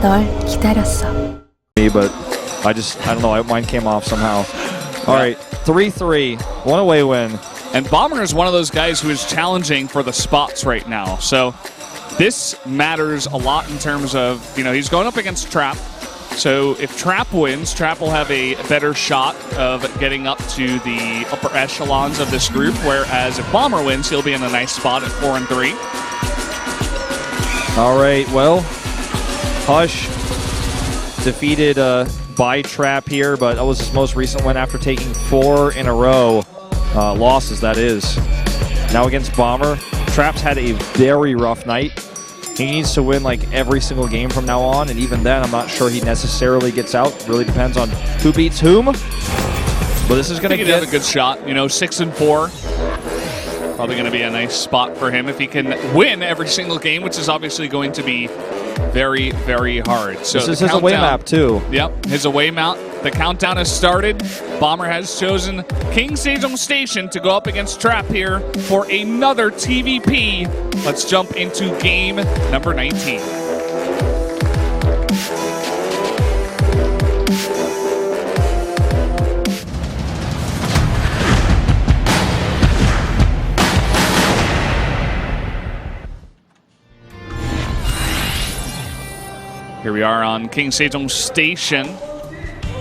널 기다렸어. But I don't know, mine came off somehow. All right, 3-3, one away win. And Bomber is one of those guys who is challenging for the spots right now. So this matters a lot in terms of, he's going up against Trap. So if Trap wins, Trap will have a better shot of getting up to the upper echelons of this group, whereas if Bomber wins, he'll be in a nice spot at 4-3. All right, well, Hush defeated by Trap here, but that was his most recent win after taking 4 in a row. Losses, that is. Now against Bomber, Trap's had a very rough night. He needs to win like every single game from now on, and even then, I'm not sure he necessarily gets out. Really depends on who beats whom. But this is going to get a good shot. 6-4. Probably going to be a nice spot for him if he can win every single game, which is obviously going to be very, very hard. So this is his away map too. Yep, his away map. The countdown has started. Bomber has chosen King Sejong Station to go up against Trap here for another TVP. Let's jump into game number 19. Here we are on King Sejong Station.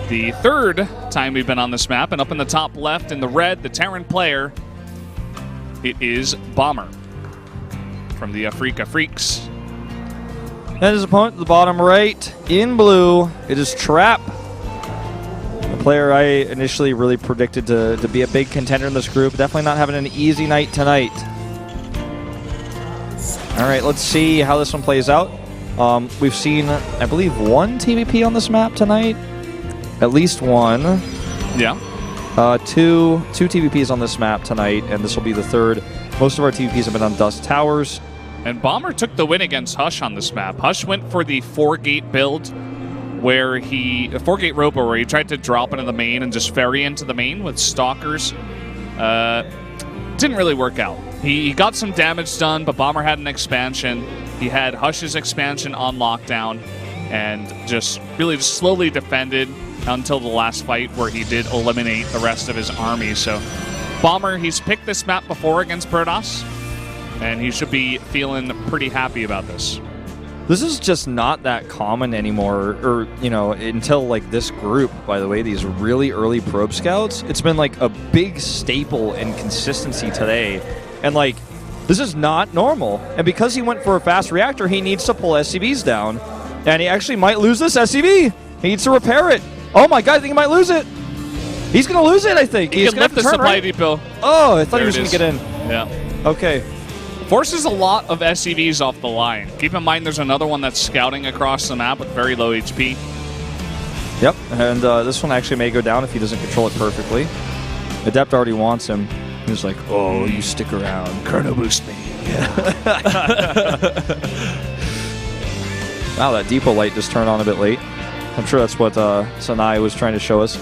The third time we've been on this map, and up in the top left in the red, the Terran player, it is Bomber from the Afrika Freaks. And his opponent at the bottom right, in blue, it is Trap. A player I initially really predicted to be a big contender in this group. Definitely not having an easy night tonight. All right, let's see how this one plays out. We've seen, I believe, 1 TVP on this map tonight. At least 1. Yeah. 2 TVPs on this map tonight, and this will be the 3rd. Most of our TVPs have been on Dust Towers. And Bomber took the win against Hush on this map. Hush went for the 4-gate build, where a 4-gate robo, where he tried to drop into the main and just ferry into the main with Stalkers. Didn't really work out. He got some damage done, but Bomber had an expansion. He had Hush's expansion on lockdown, and just slowly defended until the last fight where he did eliminate the rest of his army. So Bomber, he's picked this map before against Protoss, and he should be feeling pretty happy about this. This is just not that common anymore, or, until like this group, by the way, these really early probe scouts. It's been like a big staple in consistency today. And like, this is not normal. And because he went for a fast reactor, he needs to pull SCVs down. And he actually might lose this SCV. He needs to repair it. Oh my god, I think he might lose it. He's going to lose it, I think. He's going to lift the supply depot. Oh, I thought he was going to get in. Yeah. Okay. Forces a lot of SCVs off the line. Keep in mind there's another one that's scouting across the map with very low HP. Yep, and this one actually may go down if he doesn't control it perfectly. Adept already wants him. He's like, oh, you stick around. Chrono boost me. Wow, that depot light just turned on a bit late. I'm sure that's what Sanai was trying to show us.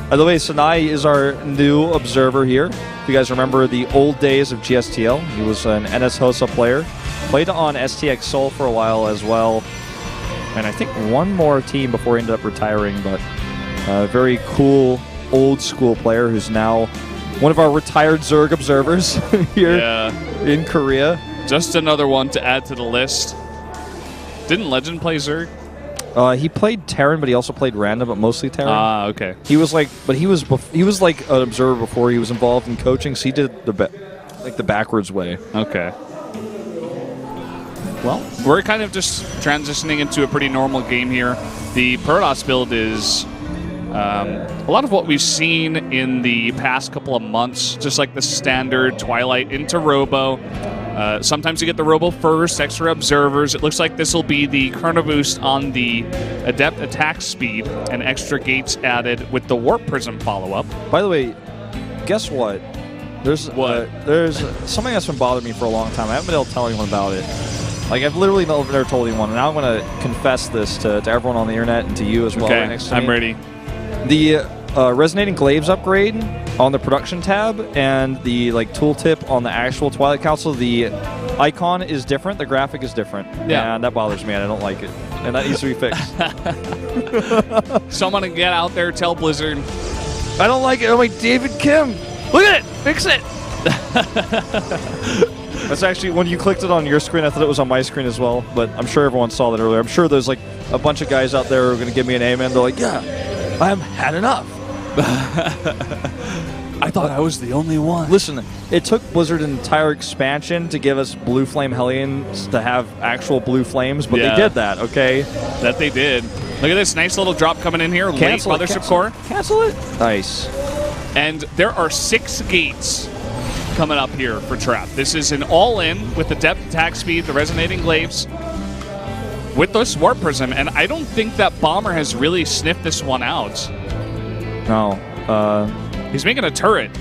By the way, Sanai is our new observer here. If you guys remember the old days of GSTL, he was an NS Hosa player. Played on STX Seoul for a while as well. And I think one more team before he ended up retiring, but a very cool, old school player who's now one of our retired Zerg observers here in Korea. Just another one to add to the list. Didn't Legend play Zerg? He played Terran, but he also played random, but mostly Terran. Ah, okay. He was like, but he was like an observer before he was involved in coaching. So he did the backwards way. Okay. Well, we're kind of just transitioning into a pretty normal game here. The Protoss build is a lot of what we've seen in the past couple of months, just like the standard Twilight into Robo. Sometimes you get the Robo first, extra observers. It looks like this will be the Chrono Boost on the Adept attack speed and extra gates added with the Warp Prism follow-up. By the way, guess what? There's something that's been bothering me for a long time. I haven't been able to tell anyone about it. Like, I've literally never told anyone, and now I'm going to confess this to everyone on the internet and to you as well. Okay, right next to I'm me. ready. The Resonating Glaives upgrade on the production tab and the tooltip on the actual Twilight Council, the icon is different, the graphic is different. Yeah. And that bothers me, and I don't like it. And that needs to be fixed. Someone to get out there, tell Blizzard. I don't like it. I'm like, David Kim, look at it, fix it. That's actually, when you clicked it on your screen, I thought it was on my screen as well, but I'm sure everyone saw that earlier. I'm sure there's a bunch of guys out there who are going to give me an amen. They're like, yeah, I have had enough. I thought I was the only one. Listen, it took Blizzard an entire expansion to give us Blue Flame Hellions to have actual blue flames, but they did that, okay? That they did. Look at this nice little drop coming in here. Cancel late Mothership Core. Cancel it. Nice. And there are 6 gates coming up here for Trap. This is an all-in with the depth attack speed, the resonating glaives, with this warp prism, and I don't think that Bomber has really sniffed this one out. No. He's making a turret.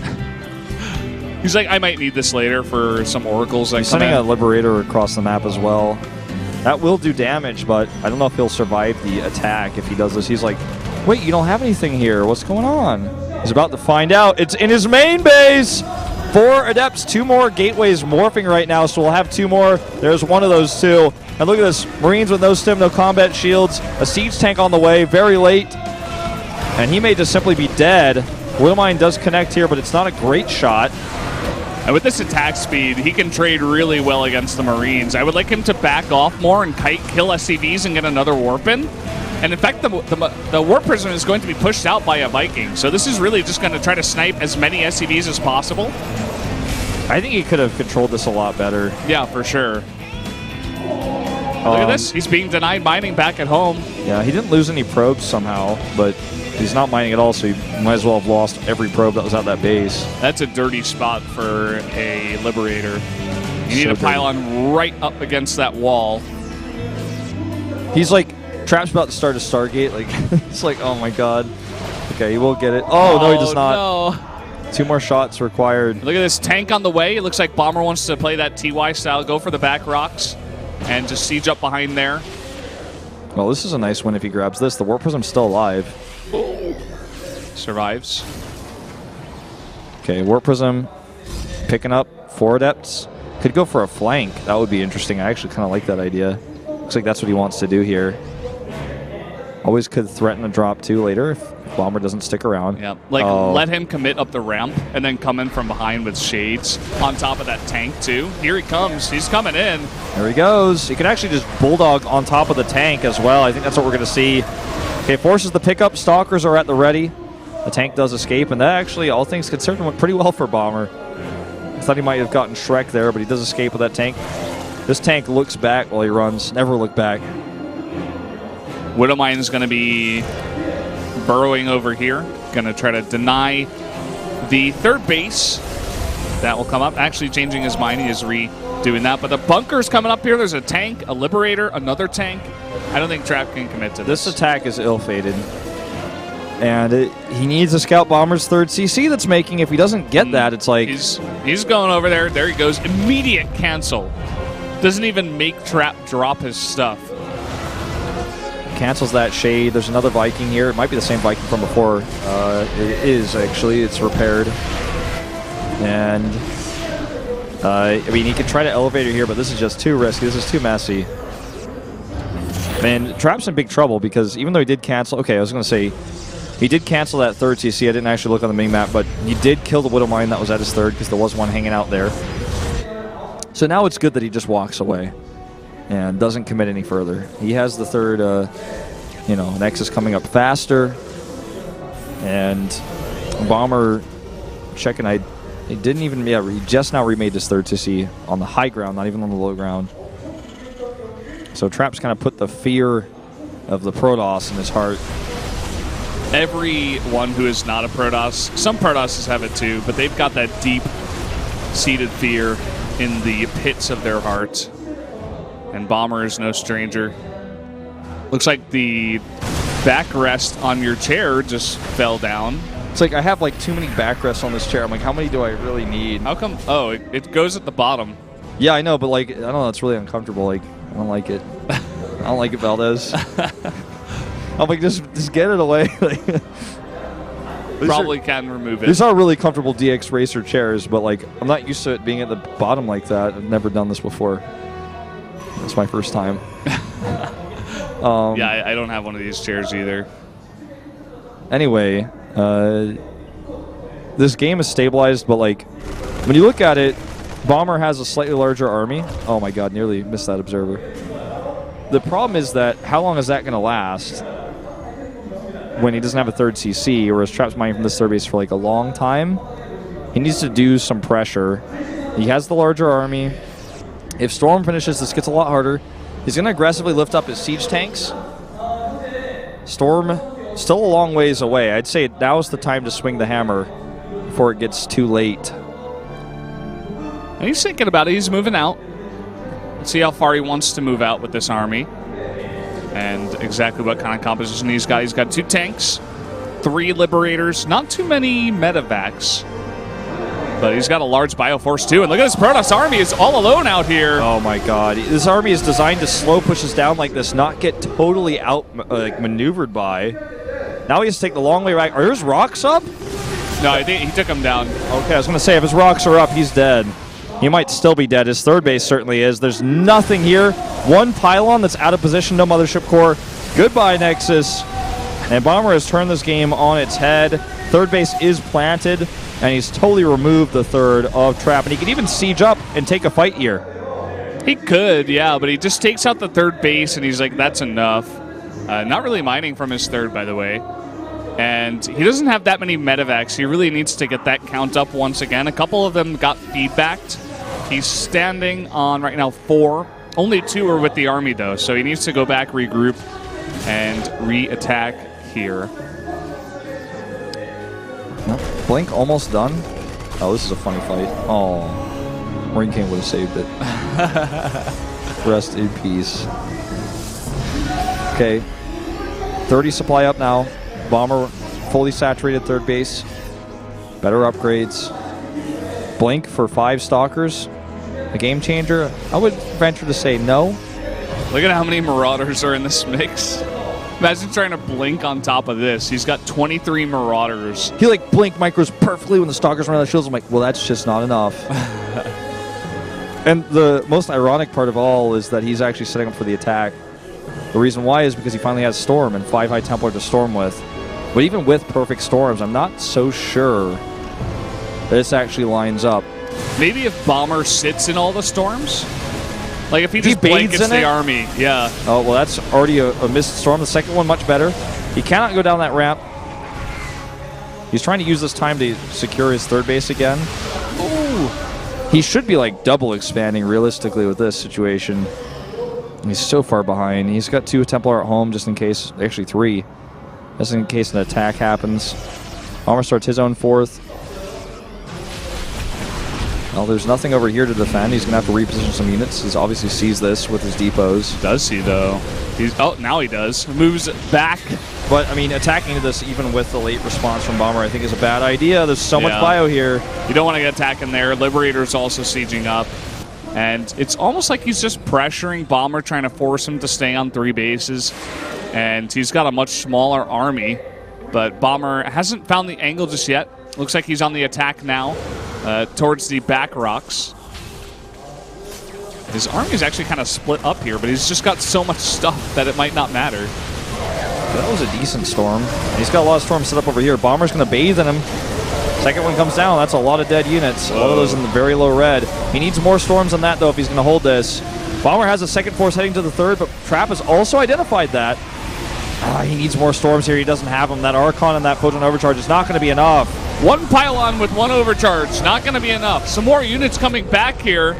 He's like, I might need this later for some oracles that He's come sending in. a Liberator across the map as well. That will do damage, but I don't know if he'll survive the attack if he does this. He's like, wait, you don't have anything here. What's going on? He's about to find out. It's in his main base. 4 Adepts, 2 more gateways morphing right now, so we'll have 2 more. There's one of those 2. And look at this. Marines with no stim, no combat shields. A siege tank on the way, very late. And he may just simply be dead. Willmine does connect here, but it's not a great shot. And with this attack speed, he can trade really well against the Marines. I would like him to back off more and kill SCVs and get another warp in. And in fact, the warp prism is going to be pushed out by a Viking. So this is really just going to try to snipe as many SCVs as possible. I think he could have controlled this a lot better. Yeah, for sure. Look at this. He's being denied mining back at home. Yeah, he didn't lose any probes somehow, but he's not mining at all, so he might as well have lost every probe that was at that base. That's a dirty spot for a Liberator. You need So a pylon right up against that wall. He's like, Trap's about to start a Stargate. It's like, oh my god. Okay, he will get it. Oh, no, he does not. No. 2 more shots required. Look at this tank on the way. It looks like Bomber wants to play that TY style, go for the back rocks, and just siege up behind there. Well, this is a nice win if he grabs this. The Warp Prism's still alive. Survives. Okay, Warp Prism picking up 4 Adepts. Could go for a flank. That would be interesting. I actually kind of like that idea. Looks like that's what he wants to do here. Always could threaten a drop too later if Bomber doesn't stick around. Yeah, let him commit up the ramp and then come in from behind with shades on top of that tank too. Here he comes. He's coming in. There he goes. He can actually just bulldog on top of the tank as well. I think that's what we're going to see. Okay, forces the pickup. Stalkers are at the ready. The tank does escape, and that actually, all things considered, went pretty well for Bomber. I thought he might have gotten Shrek there, but he does escape with that tank. This tank looks back while he runs. Never look back. Widowmine is going to be burrowing over here. Going to try to deny the third base. That will come up. Actually changing his mind. He is redoing that. But the bunker's coming up here. There's a tank, a Liberator, another tank. I don't think Trap can commit to this. This attack is ill-fated. And he needs a Scout Bomber's 3rd CC that's making. If he doesn't get that, it's like... He's going over there. There he goes. Immediate cancel. Doesn't even make Trap drop his stuff. Cancels that shade. There's another Viking here. It might be the same Viking from before. It is, actually. It's repaired. And, I mean, he could try to Elevator here, but this is just too risky. This is too messy. And Trap's in big trouble because even though he did cancel... Okay, I was going to say, he did cancel that 3rd CC. I didn't actually look on the mini-map, but he did kill the Widowmine that was at his 3rd because there was one hanging out there. So now it's good that he just walks away and doesn't commit any further. He has the 3rd, Nexus coming up faster. And Bomber checking, he didn't even, he just now remade this 3rd CC on the high ground, not even on the low ground. So Trap's kind of put the fear of the Protoss in his heart. Everyone who is not a Protoss, some Protosses have it too, but they've got that deep-seated fear in the pits of their heart. And Bomber is no stranger. Looks like the backrest on your chair just fell down. It's like I have like too many backrests on this chair. I'm like, how many do I really need? How come? Oh, it goes at the bottom. Yeah, I know, but like, I don't know, it's really uncomfortable. Like, I don't like it. I don't like it, Valdez. I'm like, just get it away. probably can remove it. These are really comfortable DX Racer chairs, but like I'm not used to it being at the bottom like that. I've never done this before. It's my first time. Yeah, I don't have one of these chairs either. Anyway, this game is stabilized, but like when you look at it, Bomber has a slightly larger army. Oh my god, nearly missed that observer. The problem is that how long is that going to last when he doesn't have a third CC, or is Trap's mining from this third base for like a long time? He needs to do some pressure. He has the larger army. If Storm finishes, this gets a lot harder. He's going to aggressively lift up his siege tanks. Storm still a long ways away. I'd say now is the time to swing the hammer before it gets too late. And he's thinking about it. He's moving out. Let's see how far he wants to move out with this army. And exactly what kind of composition he's got. He's got 2 tanks, 3 Liberators, not too many medevacs. But he's got a large Bioforce too. And look at this Protoss army is all alone out here. Oh my god. This army is designed to slow pushes down like this, not get totally out maneuvered by. Now he has to take the long way right. Are his rocks up? No, I think he took him down. Okay, I was going to say, if his rocks are up, he's dead. He might still be dead. His third base certainly is. There's nothing here. 1 pylon that's out of position, no Mothership Core. Goodbye, Nexus. And Bomber has turned this game on its head. Third base is planted, and he's totally removed the third of Trap. And he can even siege up and take a fight here. He could, yeah, but he just takes out the third base, and he's like, that's enough. Not really mining from his third, by the way. And he doesn't have that many medevacs. He really needs to get that count up once again. A couple of them got feedbacked. He's standing on, right now, 4. Only 2 are with the army, though, so he needs to go back, regroup, and re-attack here. Blink almost done. Oh, this is a funny fight. Oh, Marine King would have saved it. Rest in peace. Okay, 30 supply up now. Bomber fully saturated third base. Better upgrades. Blink for 5 Stalkers. A game changer? I would venture to say no. Look at how many Marauders are in this mix. Imagine trying to blink on top of this. He's got 23 Marauders. He like blink micros perfectly when the Stalkers run out of shields. I'm like, well, that's just not enough. And the most ironic part of all is that he's actually setting up for the attack. The reason why is because he finally has Storm and 5 High Templar to storm with. But even with perfect storms, I'm not so sure this actually lines up. Maybe if Bomber sits in all the storms? Like if he just blankets the army, yeah. Oh, well, that's already a missed storm. The second one, much better. He cannot go down that ramp. He's trying to use this time to secure his third base again. Ooh. He should be like double expanding realistically with this situation. He's so far behind. He's got 2 Templar at home just in case, actually 3. Just in case an attack happens. Bomber starts his own 4th. Well, there's nothing over here to defend. He's going to have to reposition some units. He obviously sees this with his depots. Does he, though? Oh, now he does. Moves back. But, I mean, attacking this even with the late response from Bomber, I think is a bad idea. There's so much bio here. You don't want to get attacking there. Liberator's also sieging up. And it's almost like he's just pressuring Bomber, trying to force him to stay on 3 bases. And he's got a much smaller army. But Bomber hasn't found the angle just yet. Looks like he's on the attack now. Towards the back rocks. His army is actually kind of split up here, but he's just got so much stuff that it might not matter. That was a decent storm. He's got a lot of storms set up over here. Bomber's going to bathe in him. Second one comes down. That's a lot of dead units. A lot of those in the very low red. He needs more storms than that, though, if he's going to hold this. Bomber has a second force heading to the third, but Trap has also identified that. He needs more storms here. He doesn't have them. That Archon and that Photon Overcharge is not going to be enough. 1 pylon with 1 overcharge. Not going to be enough. Some more units coming back here.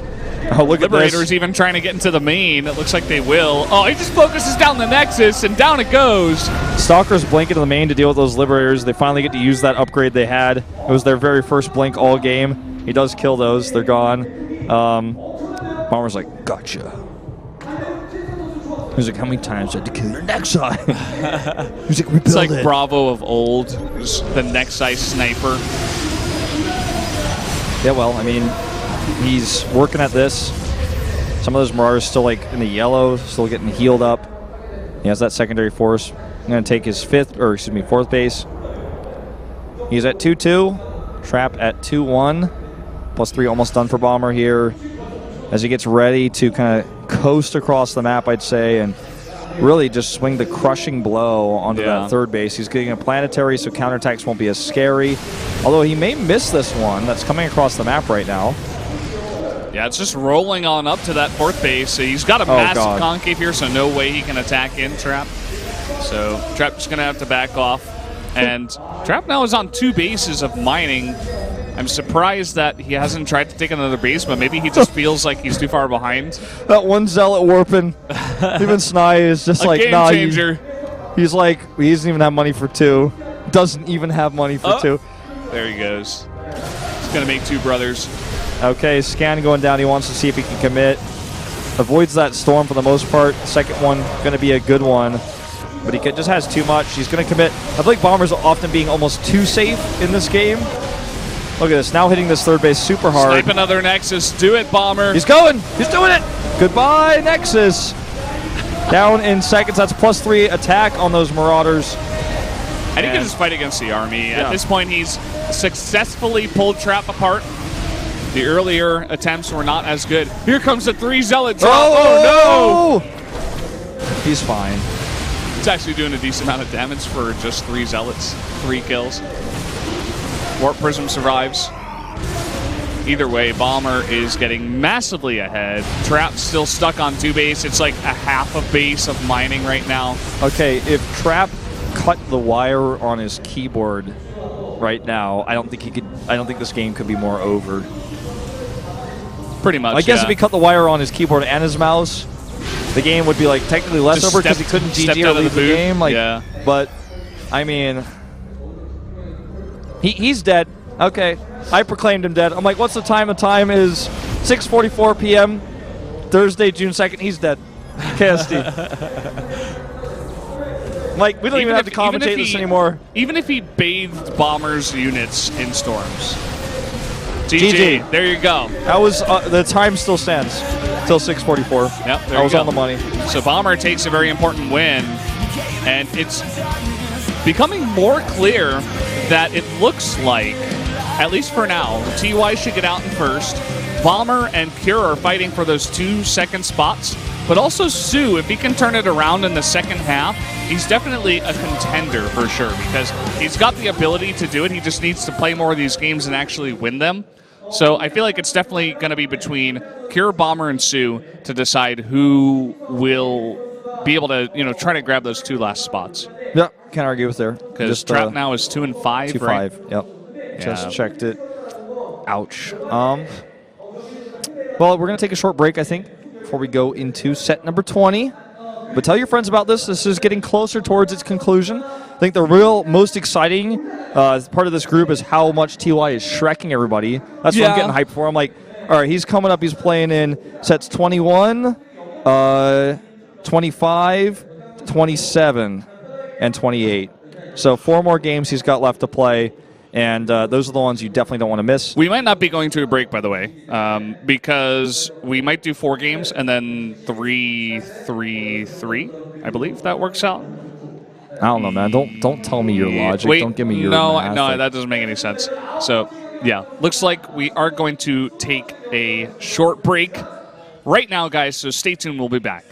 Oh, look at this. Liberators even trying to get into the main. It looks like they will. Oh, he just focuses down the Nexus, and down it goes. Stalkers blink into the main to deal with those Liberators. They finally get to use that upgrade they had. It was their very first blink all game. He does kill those. They're gone. Bomber's like, gotcha. He's like, how many times I had to kill your Nexi? He's like, rebuild It's like it. Bravo of old. The Nexi sniper. Yeah, well, I mean, he's working at this. Some of those Marauders still like in the yellow, still getting healed up. He has that secondary force. I'm going to take his 4th base. He's at 2-2. Trap at 2-1. +3 almost done for Bomber here as he gets ready to kind of coast across the map, I'd say, and really just swing the crushing blow onto that third base. He's getting a planetary, so counterattacks won't be as scary. Although he may miss this one that's coming across the map right now. Yeah, it's just rolling on up to that fourth base. He's got a massive concave here, so no way he can attack in Trap. So Trap's going to have to back off. And Trap now is on 2 bases of mining. I'm surprised that he hasn't tried to take another base, but maybe he just feels like he's too far behind. That one Zealot warping. Even Snai is just like, game changer. He's like, he doesn't even have money for 2. Doesn't even have money for 2. There he goes. He's going to make 2 brothers. Okay, scan going down. He wants to see if he can commit. Avoids that storm for the most part. Second one going to be a good one. But he just has too much. He's going to commit. I feel like Bomber's often being almost too safe in this game. Look at this. Now hitting this third base super hard. Snipe another Nexus. Do it, Bomber. He's going. He's doing it. Goodbye, Nexus. Down in seconds. That's +3 attack on those Marauders. And he can just fight against the army. At this point, he's successfully pulled Trap apart. The earlier attempts were not as good. Here comes the 3 Zealot drop. Oh, no! He's fine. He's actually doing a decent amount of damage for just 3 Zealots. 3 kills. Warp Prism survives. Either way, Bomber is getting massively ahead. Trap's still stuck on 2 base. It's like a half a base of mining right now. Okay, if Trap cut the wire on his keyboard right now, I don't think he could. I don't think this game could be more over. Pretty much. I guess if he cut the wire on his keyboard and his mouse, the game would be like technically less just over because he couldn't GG or leave the game. Like, but I mean, he's dead. Okay, I proclaimed him dead. I'm like, what's the time? The time is 6:44 p.m. Thursday, June 2nd. He's dead. KSD. Like, we don't even have to commentate this anymore. Even if he bathed Bomber's units in storms. GG. There you go. That was the time still stands till 6:44. Yep, I was on the money. So Bomber takes a very important win, and it's becoming more clear that it looks like, at least for now, TY should get out in first. Bomber and Cure are fighting for those 2 second spots, but also Sue, if he can turn it around in the second half, he's definitely a contender for sure because he's got the ability to do it. He just needs to play more of these games and actually win them. So I feel like it's definitely going to be between Cure, Bomber, and Sue to decide who will be able to, try to grab those 2 last spots. Yeah, can't argue with there. Because Trap now is 2-5, 2-5, right? Yep. Just checked it. Ouch. Well, we're going to take a short break, I think, before we go into set number 20. But tell your friends about this. This is getting closer towards its conclusion. I think the real most exciting part of this group is how much TY is shrekking everybody. That's what I'm getting hyped for. I'm like, all right, he's coming up. He's playing in sets 21, 25, 27, and 28. So 4 more games he's got left to play. And those are the ones you definitely don't want to miss. We might not be going to a break, by the way, because we might do 4 games and then 3-3-3. I believe that works out. I don't know, man. Don't tell me your logic. Wait, don't give me your math. No, that doesn't make any sense. So, yeah, looks like we are going to take a short break right now, guys. So stay tuned. We'll be back.